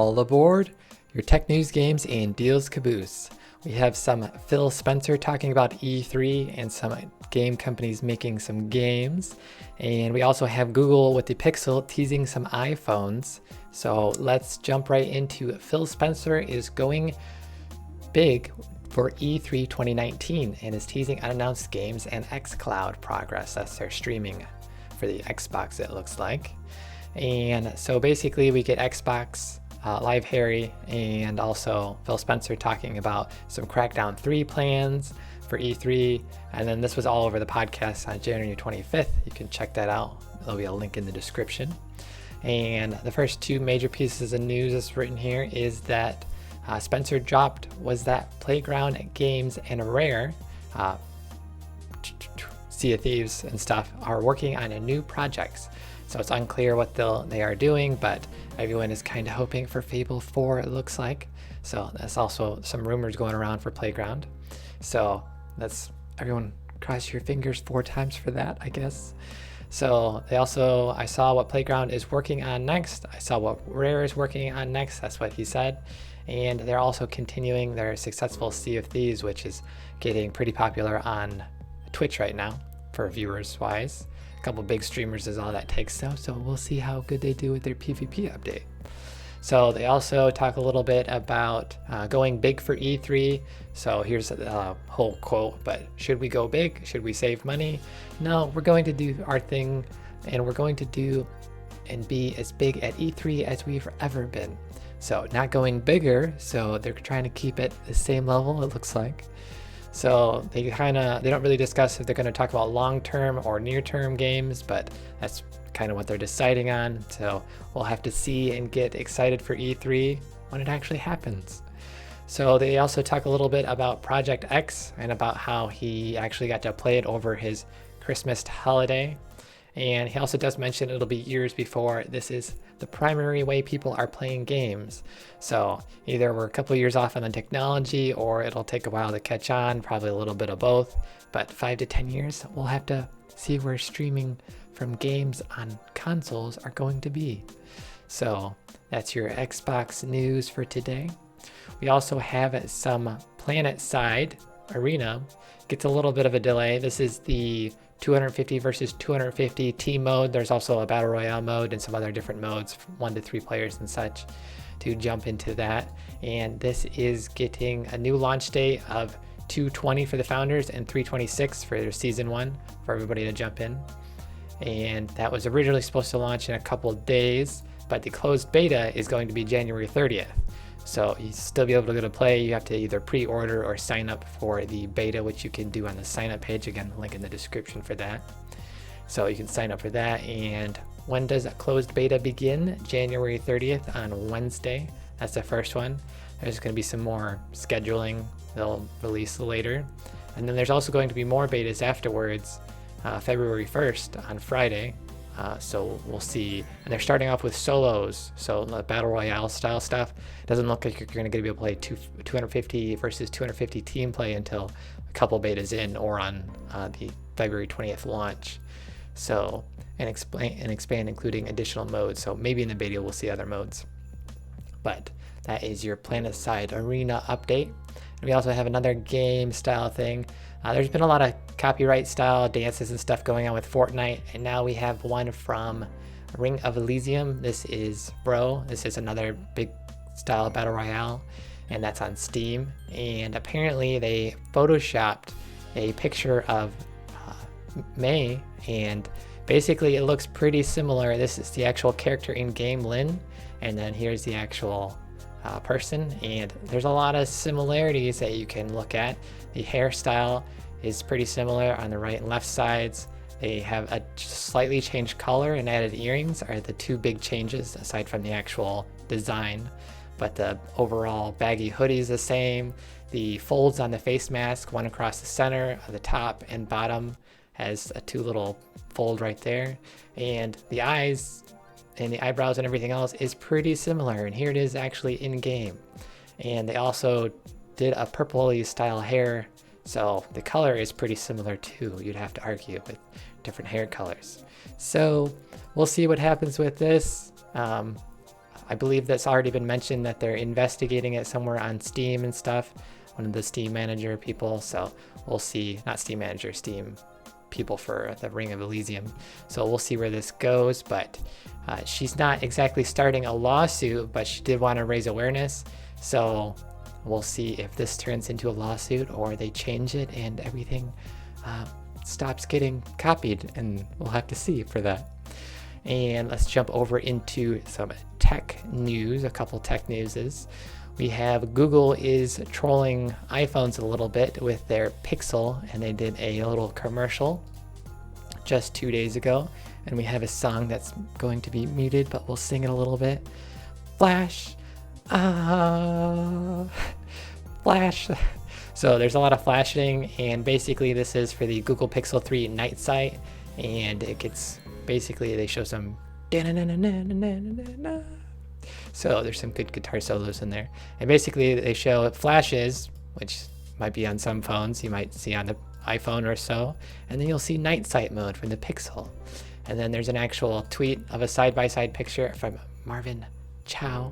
All aboard your tech news, games, and deals caboose. We have some Phil Spencer talking about E3 and some game companies making some games. And we also have Google with the Pixel teasing some iPhones. So let's jump right into Phil Spencer is going big for E3 2019 and is teasing unannounced games and xCloud progress. That's their streaming for the Xbox, it looks like. And so basically we get Xbox Live Harry and also Phil Spencer talking about some Crackdown 3 plans for E3. And then this was all over the podcast on January 25th. You can check that out. There'll be a link in the description. And the first two major pieces of news that's written here is that Spencer dropped was that Playground Games and Rare, Sea of Thieves and stuff, are working on a new projects. So it's unclear what they are doing, but everyone is kind of hoping for Fable 4, it looks like. So that's also some rumors going around for Playground. So that's everyone cross your fingers 4 times for that, I guess. So I saw what Playground is working on next. I saw what Rare is working on next. That's what he said. And they're also continuing their successful Sea of Thieves, which is getting pretty popular on Twitch right now for viewers wise. A couple big streamers is all that takes though, so we'll see how good they do with their PvP update. So they also talk a little bit about going big for E3. So here's a whole quote, but should we go big? Should we save money? No, we're going to do our thing, and we're going to do and be as big at E3 as we've ever been. So not going bigger, so they're trying to keep it the same level, it looks like. So they don't really discuss if they're going to talk about long-term or near-term games, but that's kind of what they're deciding on. So we'll have to see and get excited for E3 when it actually happens. So they also talk a little bit about Project X and about how he actually got to play it over his Christmas holiday. And he also does mention it'll be years before this is the primary way people are playing games. So either we're a couple years off on the technology or it'll take a while to catch on, probably a little bit of both. But 5 to 10 years, we'll have to see where streaming from games on consoles are going to be. So that's your Xbox news for today. We also have some PlanetSide Arena. Gets a little bit of a delay. This is the 250 versus 250 team mode. There's also a battle royale mode and some other different modes, 1 to 3 players and such, to jump into that. And this is getting a new launch date of 2/20 for the founders and 3/26 for their season 1 for everybody to jump in. And that was originally supposed to launch in a couple of days, but the closed beta is going to be January 30th. So you still be able to go to play. You have to either pre-order or sign up for the beta, which you can do on the sign up page. Again, link in the description for that. So you can sign up for that. And when does a closed beta begin? January 30th on Wednesday. That's the first one. There's going to be some more scheduling they'll release later. And then there's also going to be more betas afterwards, February 1st on Friday. So we'll see. And they're starting off with solos. So the battle royale style stuff doesn't look like you're going to be able to play 250 versus 250 team play until a couple betas in or on the February 20th launch. So and expand including additional modes. So maybe in the beta we'll see other modes. But that is your PlanetSide Arena update. And we also have another game style thing. There's been a lot of copyright style dances and stuff going on with Fortnite, and now we have one from Ring of Elysium. This is Bro. This is another big style battle royale, and that's on Steam. And apparently they photoshopped a picture of May, and basically it looks pretty similar. This is the actual character in game, Lynn, and then here's the actual person, and there's a lot of similarities that you can look at. The hairstyle is pretty similar on the right and left sides. They have a slightly changed color and added earrings are the 2 big changes aside from the actual design, but the overall baggy hoodie is the same. The folds on the face mask, one across the center, the top and bottom, has a 2 little fold right there, and the eyes and the eyebrows and everything else is pretty similar, and here it is actually in game. And they also did a purpley style hair, so the color is pretty similar too. You'd have to argue with different hair colors. So we'll see what happens with this. I believe that's already been mentioned that they're investigating it somewhere on Steam and stuff, one of the Steam manager people. So we'll see, not Steam manager, Steam people for the Ring of Elysium. So we'll see where this goes, but she's not exactly starting a lawsuit, but she did want to raise awareness. So we'll see if this turns into a lawsuit or they change it and everything stops getting copied, and we'll have to see for that. And let's jump over into some tech news, a couple tech newses. We have Google is trolling iPhones a little bit with their Pixel, and they did a little commercial just 2 days ago. And we have a song that's going to be muted, but we'll sing it a little bit. Flash, flash. So there's a lot of flashing, and basically this is for the Google Pixel 3 night sight, and it gets, basically they show some, so there's some good guitar solos in there, and basically they show flashes, which might be on some phones, you might see on the iPhone or so, and then you'll see night sight mode from the Pixel, and then there's an actual tweet of a side-by-side picture from Marvin Chow,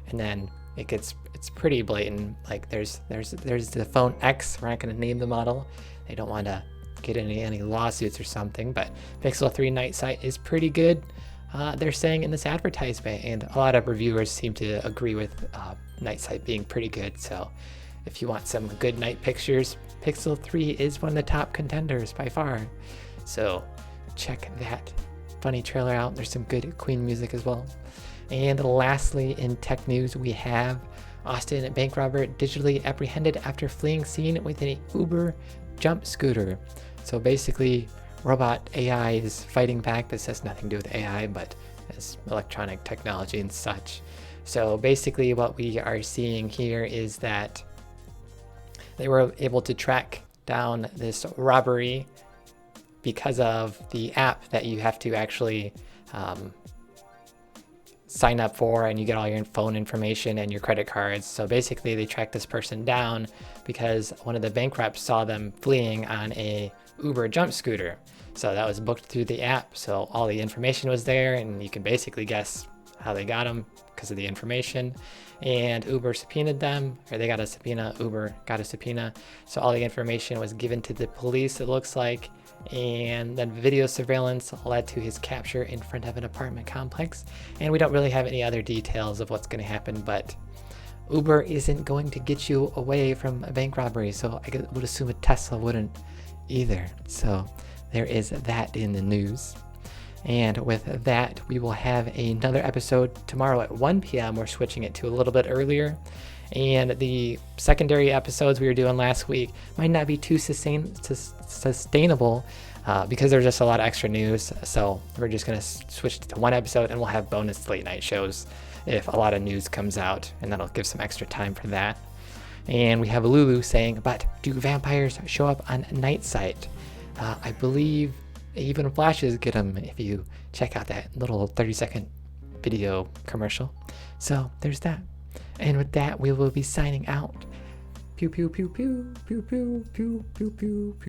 and then it's pretty blatant. Like there's the phone X. We're not going to name the model. They don't want to get any lawsuits or something, but Pixel 3 night sight is pretty good. They're saying in this advertisement, and a lot of reviewers seem to agree with night sight being pretty good. So if you want some good night pictures, Pixel 3 is one of the top contenders by far. So check that funny trailer out. There's some good Queen music as well. And lastly, in tech news, we have Austin bank robber digitally apprehended after fleeing scene with an Uber jump scooter. So basically, robot AI is fighting back. This has nothing to do with AI, but it's electronic technology and such. So basically what we are seeing here is that they were able to track down this robbery because of the app that you have to actually sign up for, and you get all your phone information and your credit cards. So basically they tracked this person down because one of the bank reps saw them fleeing on a Uber jump scooter. So that was booked through the app. So all the information was there, and you can basically guess how they got them because of the information. And Uber subpoenaed them, or they got a subpoena, Uber got a subpoena. So all the information was given to the police, it looks like. And then video surveillance led to his capture in front of an apartment complex. And we don't really have any other details of what's going to happen, but Uber isn't going to get you away from a bank robbery. So I would assume a Tesla wouldn't either. So there is that in the news. And with that, we will have another episode tomorrow at 1 p.m. We're switching it to a little bit earlier. And the secondary episodes we were doing last week might not be too sustainable because there's just a lot of extra news. So we're just going to switch to one episode, and we'll have bonus late night shows if a lot of news comes out, and that'll give some extra time for that. And we have Lulu saying, but do vampires show up on night sight? I believe even flashes get them if you check out that little 30-second video commercial. So there's that. And with that, we will be signing out. Pew, pew, pew, pew, pew, pew, pew, pew, pew, pew.